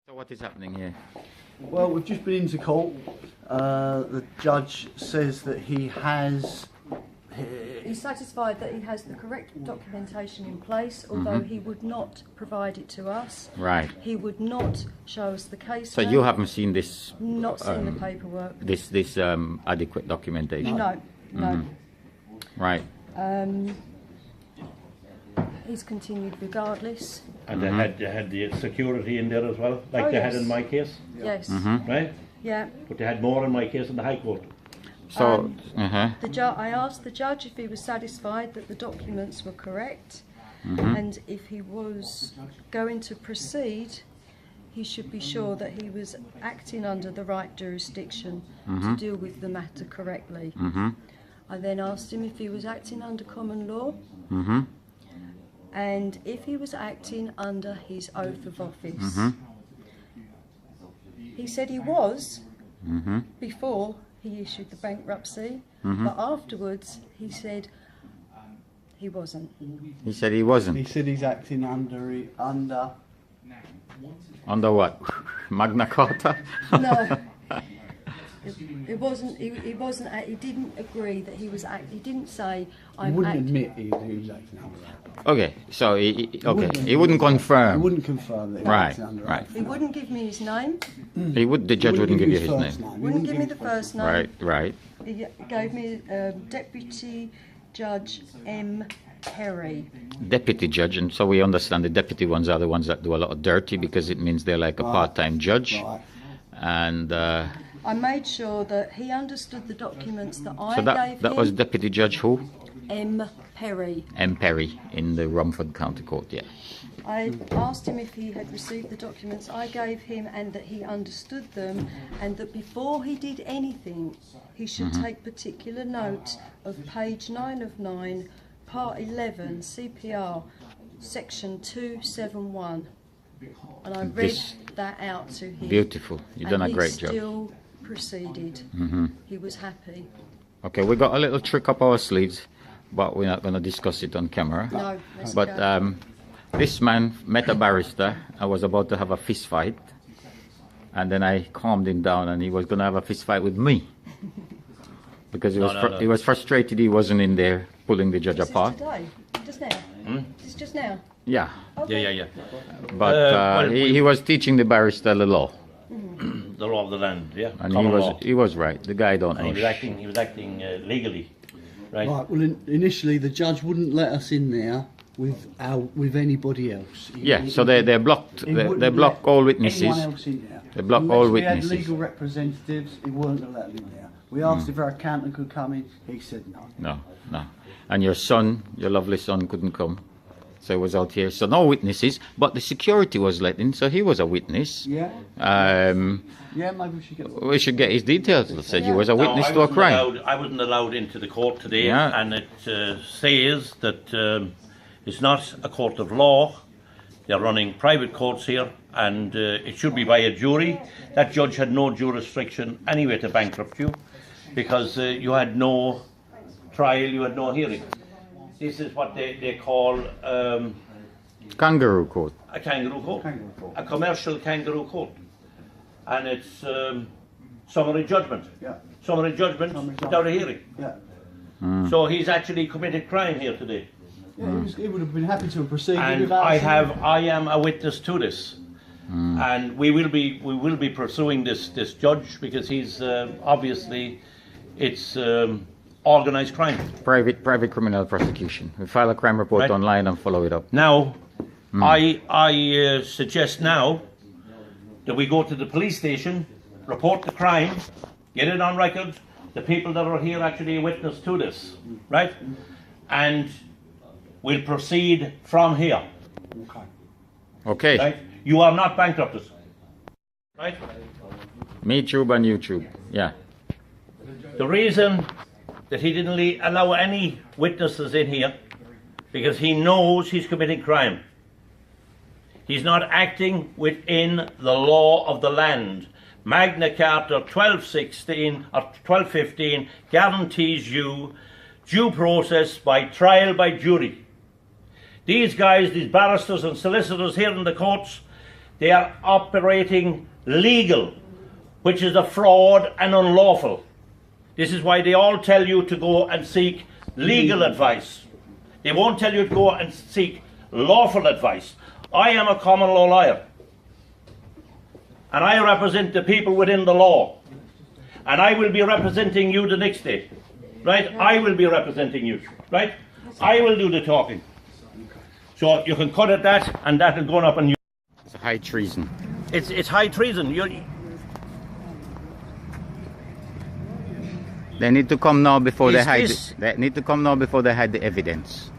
So what is happening here? Well, we've just been into court. The judge says that He's satisfied that he has the correct documentation in place, although he would not provide it to us. Right. He would not show us the case. So you haven't seen this? Not seen the paperwork. This adequate documentation? No, no. Right. He's continued regardless. And they had the security in there as well, like they had in my case, Yes. right? Yeah. But they had more in my case in the High Court. So, I asked the judge if he was satisfied that the documents were correct, and if he was going to proceed, he should be sure that he was acting under the right jurisdiction to deal with the matter correctly. I then asked him if he was acting under common law, and if he was acting under his oath of office. He said he was before he issued the bankruptcy, but afterwards he said he wasn't. he said he wasn't. he said he's acting under Under what? Magna Carta? No, it wasn't. He wasn't. He didn't agree that he was. He didn't say He I'm wouldn't acting. admit he was acting under that. Okay, so he wouldn't confirm. He wouldn't confirm that he was Right, acting under right. oath. He wouldn't give me his name. The judge wouldn't give you his first name. Wouldn't give me the first name. Right. He gave me Deputy Judge M. Perry. Deputy judge, and so we understand the deputy ones are the ones that do a lot of dirty because it means they're like a part-time judge. Right. And I made sure that he understood the documents that I so gave that him. was Deputy Judge who? M. Perry. M. Perry in the Romford County Court, yeah. I asked him if he had received the documents I gave him and that he understood them, and that before he did anything he should take particular note of page 9 of 9, part 11, CPR, section 271. And I read that out to him. Beautiful. You've done a great job. He still proceeded. He was happy. Okay, we got a little trick up our sleeves, but we're not going to discuss it on camera. No, let's But go. this man met a barrister. I was about to have a fist fight, and then I calmed him down, and he was going to have a fist fight with me because he was frustrated. He wasn't in there pulling the judge This is apart. today? Just now? This is just now? Yeah, Okay. Yeah. but well, he was teaching the barrister the law, The law of the land, yeah. and Common law. he was right. The guy don't And know. he was acting legally, right? Right. Well, initially the judge wouldn't let us in there with anybody else. So they blocked. They block all witnesses. Anyone else in there. They block all We witnesses. had legal representatives. He weren't going to let them in there. We asked if our accountant could come in. He said no. No. And your son, your lovely son, couldn't come. So he was out here. So no witnesses, but the security was let in, so he was a witness. Yeah. Yeah. Maybe We should get his details. They said you was a witness to a crime. I wasn't allowed into the court today, Yeah. and it says that it's not a court of law. They're running private courts here, and it should be by a jury. That judge had no jurisdiction anyway to bankrupt you, because you had no trial, you had no hearing. This is what they call Kangaroo court. a kangaroo court, a commercial kangaroo court, and it's summary judgment. Yeah. Summary judgment without a hearing. Yeah. So he's actually committed crime here today, Yeah. He would have been happy to have proceeded and without. I am a witness to this, and we will be pursuing this judge because he's obviously it's organised crime. Private criminal prosecution. We file a crime report Right. online and follow it up. Now, I suggest now that we go to the police station, report the crime, get it on record. The people that are here actually a witness to this, right? And we'll proceed from here, Okay. right? You are not bankrupted, right? MeTube and YouTube. Yeah. The reason that he didn't allow any witnesses in here, because he knows he's committing crime. He's not acting within the law of the land. Magna Carta 1216 or 1215 guarantees you due process by trial by jury. These guys, these barristers and solicitors here in the courts, They are operating legal, which is a fraud and unlawful. This is why they all tell you to go and seek legal advice. They won't tell you to go and seek lawful advice. I am a common law lawyer, and I represent the people within the law, and I will be representing you the next day, right? I will be representing you, right? I will do the talking. So you can cut at that, and that will go up on you. It's high treason. It's high treason. They need to come now before they Is hide. this- They need to come now before they hide the evidence.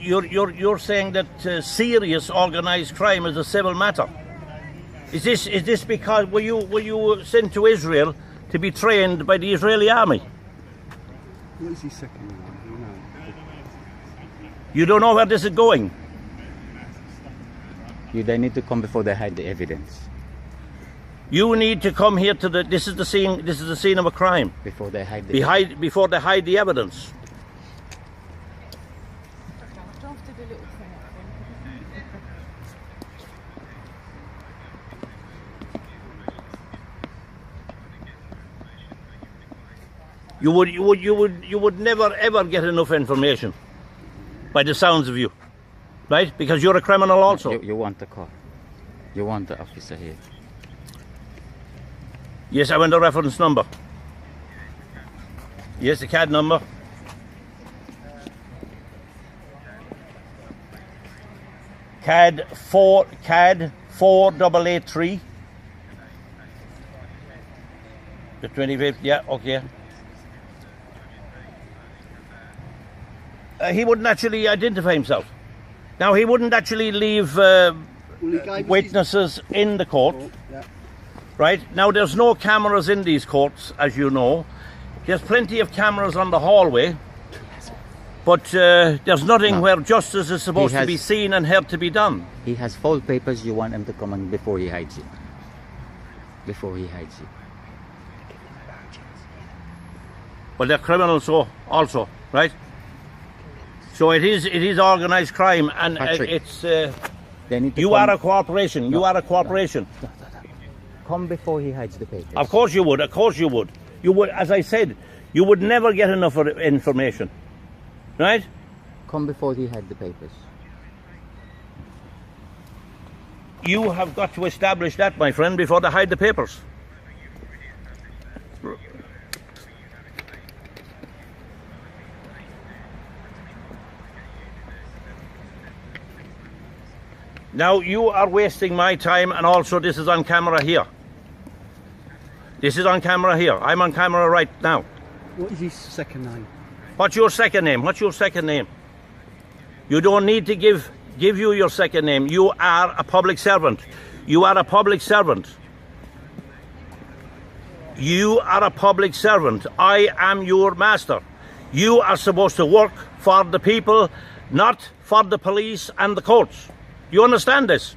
You're saying that serious organised crime is a civil matter. Is this because were you sent to Israel to be trained by the Israeli army? What is his second name? You don't know where this is going. They need to come before they hide the evidence. You need to come here to the. This is the scene. This is the scene of a crime. Before they hide the Before they hide the evidence. You would never ever get enough information, by the sounds of you, right? Because you're a criminal also. You want the car. You want the officer here. Yes, I want the reference number. Yes, the CAD number. CAD 4883. The 25th, yeah, okay. He wouldn't actually identify himself. Now, he wouldn't actually leave witnesses in the court. Yeah. Right? Now, there's no cameras in these courts, as you know. There's plenty of cameras on the hallway, but there's nothing where justice is supposed to be seen and heard to be done. He has full papers. You want him to come in before he hides it. Before he hides it. Well, they're criminals also, right? So it is organised crime, and Patrick, it's... They need to you come. are a corporation. You are a corporation. Come before he hides the papers. Of course you would. Of course you would. You would, as I said, you would never get enough of information, right? Come before he hides the papers. You have got to establish that, my friend, before they hide the papers. Now, you are wasting my time, and also this is on camera here. This is on camera here. I'm on camera right now. What is his second name? What's your second name? What's your second name? You don't need to give you your second name. You are a public servant. You are a public servant. You are a public servant. I am your master. You are supposed to work for the people, not for the police and the courts. Do you understand this?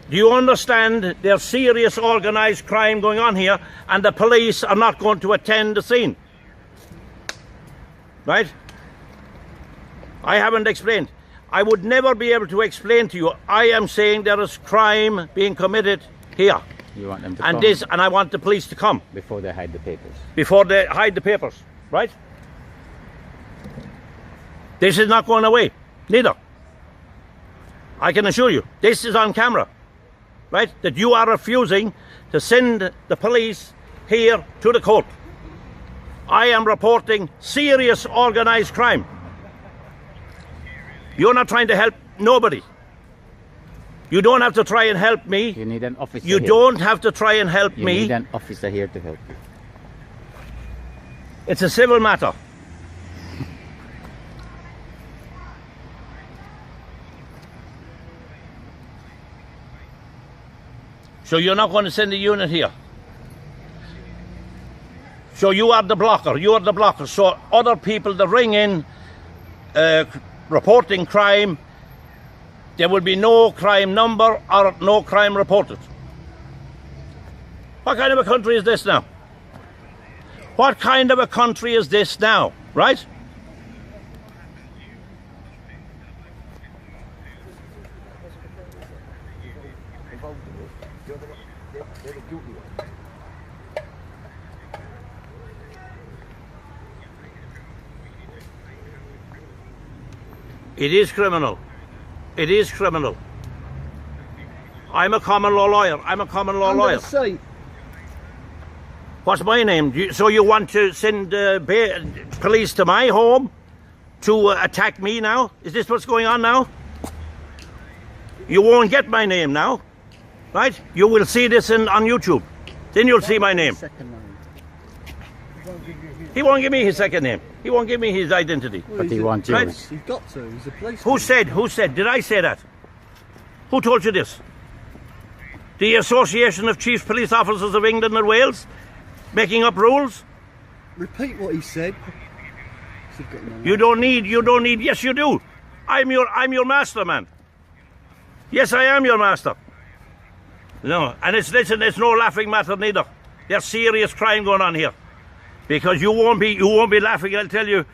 Do you understand there's serious organised crime going on here, and the police are not going to attend the scene? Right? I haven't explained. I would never be able to explain to you. I am saying there is crime being committed here. You want them to And come and I want the police to come before they hide the papers. before they hide the papers, right? This is not going away, neither. I can assure you, this is on camera, right? That you are refusing to send the police here to the court. I am reporting serious organised crime. You're not trying to help nobody. You don't have to try and help me. You need an officer You here. don't have to try and help You me. need an officer here to help you. It's a civil matter. So you're not going to send a unit here. So you are the blocker. You are the blocker. So other people that ring in reporting crime, there will be no crime number or no crime reported. What kind of a country is this now? What kind of a country is this now, right? involved in it. They're the guilty ones. It is criminal. It is criminal. I'm a common law lawyer. I'm a common law Under lawyer. the seat. What's my name? So you want to send police to my home to attack me now? Is this what's going on now? You won't get my name now, right? You will see this on YouTube. Then you'll see my name. Second name. He won't give me his second name. He won't give me his identity. Well, But he's he a- wants Right. yours. He's got to. He's a policeman. Who said? Who said? Did I say that? Who told you this? The Association of Chief Police Officers of England and Wales making up rules? Repeat what he said. He's got no You don't need, yes you do. I'm your master, man. Yes, I am your master. No, and listen, it's no laughing matter neither. There's serious crime going on here. Because you won't be laughing, I'll tell you.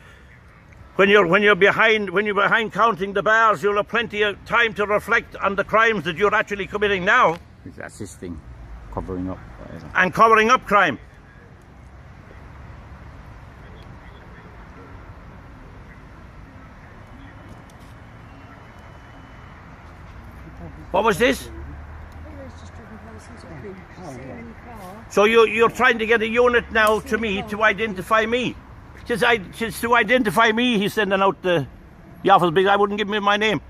When you're behind counting the bars, you'll have plenty of time to reflect on the crimes that you're actually committing now He's assisting, covering up. Whatever. and covering up crime. What was this? So you're trying to get a unit now to me to identify me. Just to identify me, he's sending out the office because I wouldn't give him my name.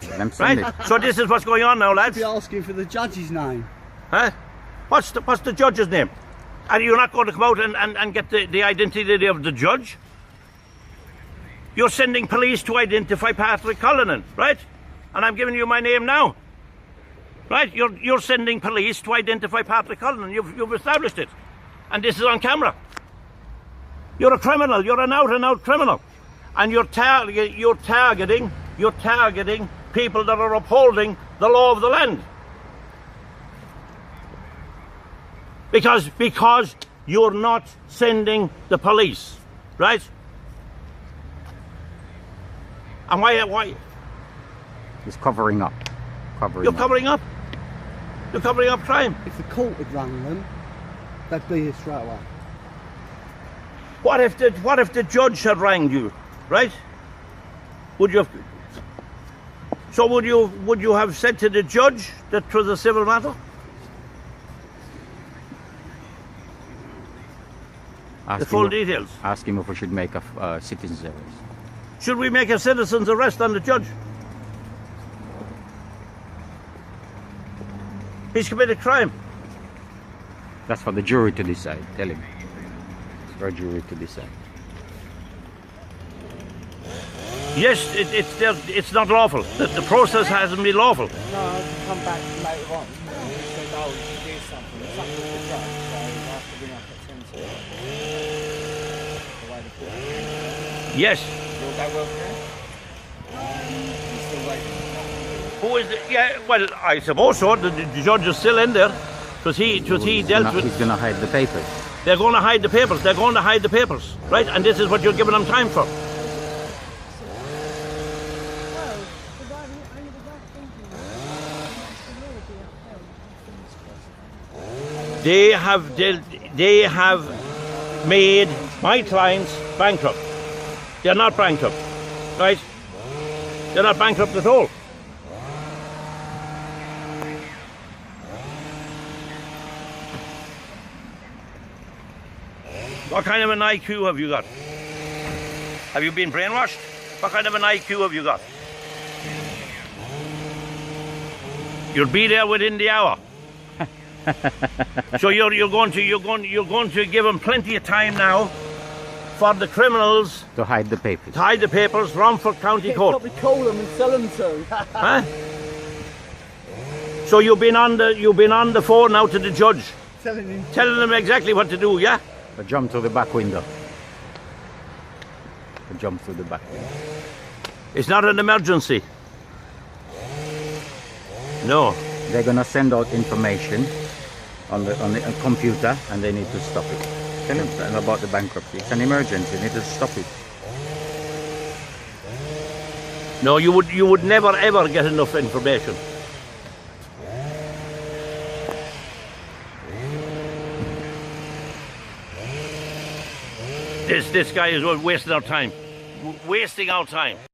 Let them send Right? it. So this is what's going on now, lads. Be asking for the judge's name. Huh? What's the judge's name? Are you not going to come out and get the identity of the judge? You're sending police to identify Patrick Cullinan, right? And I'm giving you my name now. Right? You're sending police to identify Patrick Cullinan. You've established it. And this is on camera. You're a criminal. You're an out-and-out criminal. And you're targeting people that are upholding the law of the land. Because you're not sending the police, right? And why? He's covering up. You're covering up. You're covering up crime. If the court had rung them, they'd be here straight away. What if the judge had rang you, right? Would you have said to the judge that it was a civil matter? The full details. Ask him if we should make a citizen's arrest. Should we make a citizen's arrest on the judge? He's committed crime. That's for the jury to decide. Tell him. It's for a jury to decide. Yes, it's not lawful. The process hasn't been lawful. No, I can come back later on. And he said, oh, you should do something. It's up with the judge, so you have to bring up at 10 the way the court. Yes. Will that work for him? He's still waiting. Who is the, yeah, well, I suppose so. The judge is still in there because he dealt with. He's going to hide the papers. They're going to hide the papers. They're going to hide the papers, right? And this is what you're giving them time for. They have made my clients bankrupt. They're not bankrupt, right? They're not bankrupt at all. What kind of an IQ have you got? Have you been brainwashed? What kind of an IQ have you got? You'll be there within the hour. So you're going to give them plenty of time now for the criminals To hide the papers. to hide the papers. Romford County Court. Probably call them and tell them to. Huh? So you've been on the phone now to the judge, Telling him. telling them exactly what to do. Yeah. To jump through the back window. To jump through the back window. It's not an emergency. No. They're going to send out information on the computer, and they need to stop it. Tell them about the bankruptcy. It's an emergency. They need to stop it. No, you would never ever get enough information. This guy is wasting our time. Wasting our time.